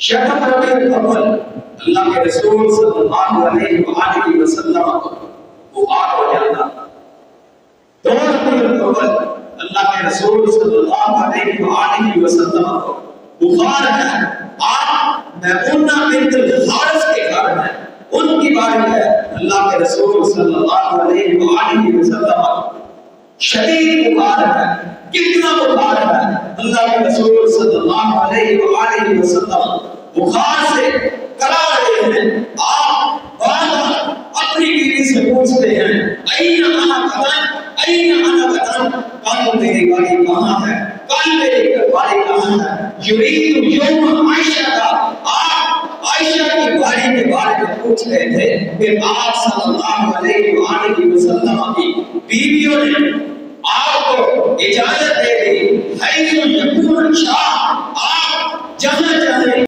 شہر ربیع الاول اللہ کے رسول صلی اللہ علیہ وآلہ وسلم بخار ہو جاتا. 2 ربیع الاول اللہ کے رسول صلی اللہ علیہ وآلہ وسلم بخار ہے. آپ میمونہ بنت الحارث کے گھر میں ان کی باری ہے. اللہ کے رسول صلی اللہ علیہ وآلہ وسلم شدید بخار ہے. کتنا بخار ہے؟ اللہ کے رسول صلی اللہ علیہ وآلہ وسلم بخار سے کرا رہے ہیں. آپ بار اپنی بیوی سے پوچھتے ہیں این انا غدن، این انا غدن، کل میری باری کہاں ہے، کل میری باری کہاں ہے. یرید یوم عائشہ کا، آپ عائشہ کی باری کے بارے میں پوچھ رہے تھے کہ آپ صلی اللہ علیہ وآلہ وسلم کی بیویوں نے آپ کو اجازت دے دی حیث یکون شاہ، آپ جہاں چاہیں